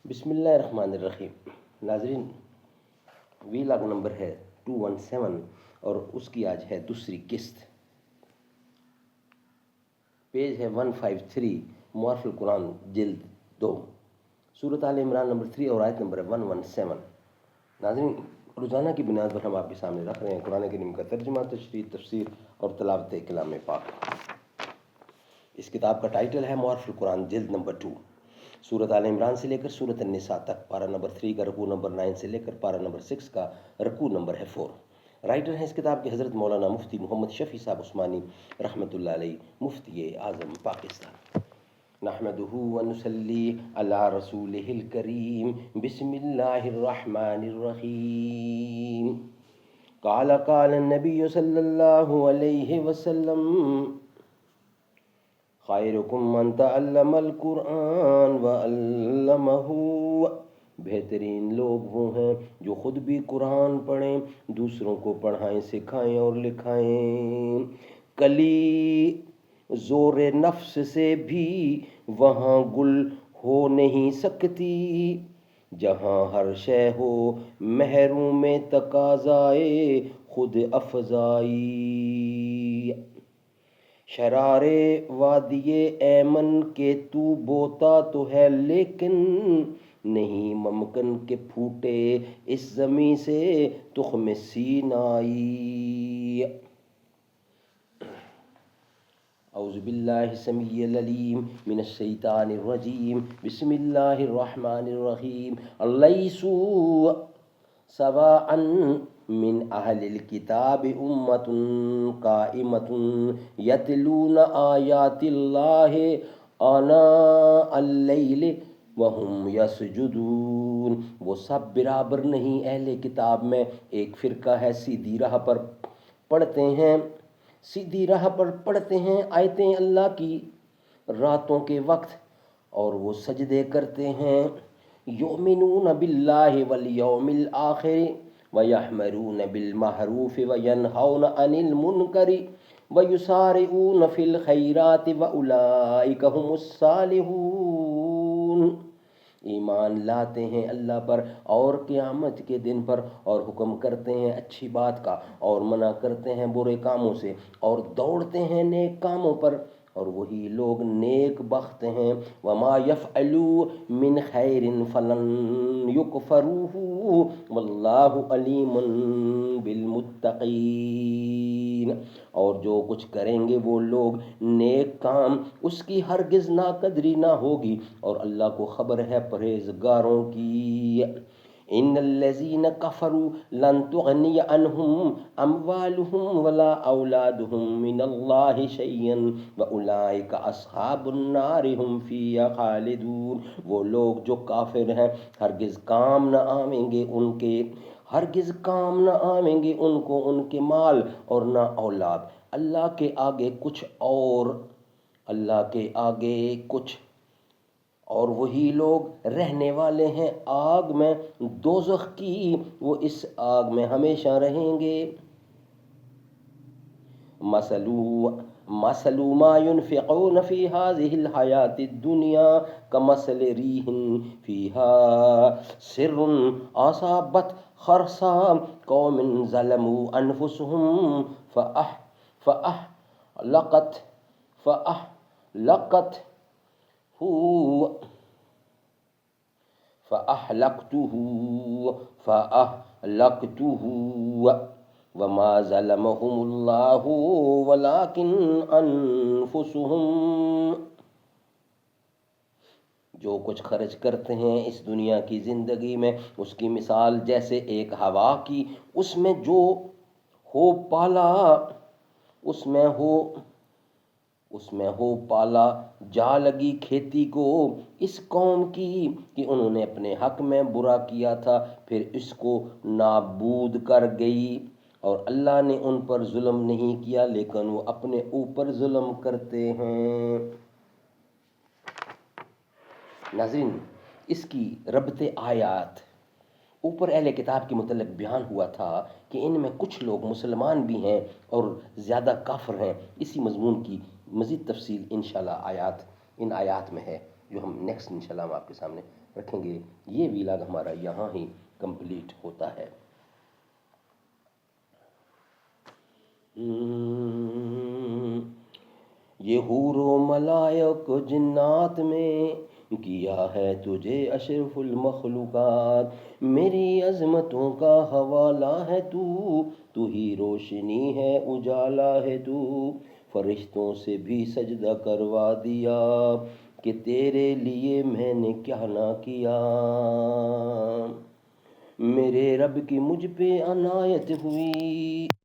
بسم اللہ الرحمن الرحیم۔ ناظرین، ویلاگ نمبر ہے 217 اور اس کی آج ہے دوسری قسط۔ پیج ہے 153، معارف القرآن جلد 2، سورۃ آل عمران نمبر 3 اور آیت نمبر 117۔ ناظرین، روزانہ کی بنیاد پر ہم آپ کے سامنے رکھ رہے ہیں قرآن کریم کا ترجمہ، تشریح، تفسیر اور تلاوت کلام پاک۔ اس کتاب کا ٹائٹل ہے معارف القرآن جلد نمبر 2، سورۃ آل عمران سے لے کر سورۃ النساء تک، پارہ نمبر 3 کا رکوع نمبر 9 سے لے کر پارہ نمبر 6 کا رکوع نمبر ہے 4۔ رائٹر ہیں اس کتاب کے حضرت مولانا مفتی محمد شفیع صاحب عثمانی رحمۃ اللہ علیہ، مفتی اعظم پاکستان۔ نحمده ونصلی علی رسولہ الکریم، بسم اللہ الرحمن الرحیم۔ قال النبی صلی اللہ علیہ وسلم، خیرکم من تعلم القرآن وعلمہ۔ بہترین لوگ وہ ہیں جو خود بھی قرآن پڑھیں، دوسروں کو پڑھائیں، سکھائیں اور لکھائیں۔ کلی زور نفس سے بھی وہاں گل ہو نہیں سکتی، جہاں ہر شے ہو محروم تقاضائے خود افزائی۔ شرارے وادی ایمن کے تو بوتا تو ہے، لیکن نہیں ممکن کہ پھوٹے اس زمیں سے تخم سینائی۔ اعوذ باللہ السمیع العلیم من الشیطان الرجیم، بسم اللہ الرحمن الرحیم۔ لیسوا سواء من اہل الکتاب امۃ قائمۃ یتلون آیات اللہ آناء اللیل وہم یسجدون۔ وہ سب برابر نہیں اہل کتاب میں، ایک فرقہ ہے سیدھی راہ پر پڑھتے ہیں آیتیں اللہ کی راتوں کے وقت، اور وہ سجدے کرتے ہیں۔ یؤمنون باللہ والیوم الآخر ویأمرون بالمعروف وینہون عن المنکر ویسارعون فی الخیرات واولئک هم الصالحون۔ ایمان لاتے ہیں اللہ پر اور قیامت کے دن پر، اور حکم کرتے ہیں اچھی بات کا اور منع کرتے ہیں برے کاموں سے، اور دوڑتے ہیں نیک کاموں پر، اور وہی لوگ نیک بخت ہیں۔ وما یفعلوا من خیر فلن یکفروہ واللہ علیم بالمتقین۔ اور جو کچھ کریں گے وہ لوگ نیک کام، اس کی ہرگز ناقدری نہ ہوگی، اور اللہ کو خبر ہے پرہیزگاروں کی۔ ان الذین کفروا لن تغنی عنہم اموالہم ولا اولادہم من اللہ شیئا واولئک اصحاب النار ہم فیہا خالدون۔ وہ لوگ جو کافر ہیں ہرگز کام نہ آئیں گے ان کو ان کے مال اور نہ اولاد، اللہ کے آگے کچھ، اور وہی لوگ رہنے والے ہیں آگ میں دوزخ کی، وہ اس آگ میں ہمیشہ رہیں گے۔ مثل ما ينفقون في هذه الحياة الدنيا كمثل ريح فيها سر أصابت حرث قوم ظلموا أنفسهم فأهلكته وما ظلمهم اللہ ولكن انفسهم۔ جو کچھ خرچ کرتے ہیں اس دنیا کی زندگی میں، اس کی مثال جیسے ایک ہوا کی، اس میں ہو پالا جا لگی کھیتی کو اس قوم کی کہ انہوں نے اپنے حق میں برا کیا تھا، پھر اس کو نابود کر گئی، اور اللہ نے ان پر ظلم نہیں کیا لیکن وہ اپنے اوپر ظلم کرتے ہیں۔ ناظرین، اس کی ربط آیات اوپر اہل کتاب کے متعلق بیان ہوا تھا کہ ان میں کچھ لوگ مسلمان بھی ہیں اور زیادہ کافر ہیں۔ اسی مضمون کی مزید تفصیل انشاءاللہ ان آیات میں ہے، جو ہم نیکسٹ انشاءاللہ ہم آپ کے سامنے رکھیں گے. یہ ویلاگ ہمارا یہاں ہی کمپلیٹ ہوتا ہے. یہ حور و ملائک و جنات میں کیا ہے تجھے اشرف المخلوقات. میری عظمتوں کا حوالہ ہے تو ہی روشنی ہے اجالا ہے تو. فرشتوں سے بھی سجدہ کروا دیا کہ تیرے لیے میں نے کیا نہ کیا. میرے رب کی مجھ پہ عنایت ہوئی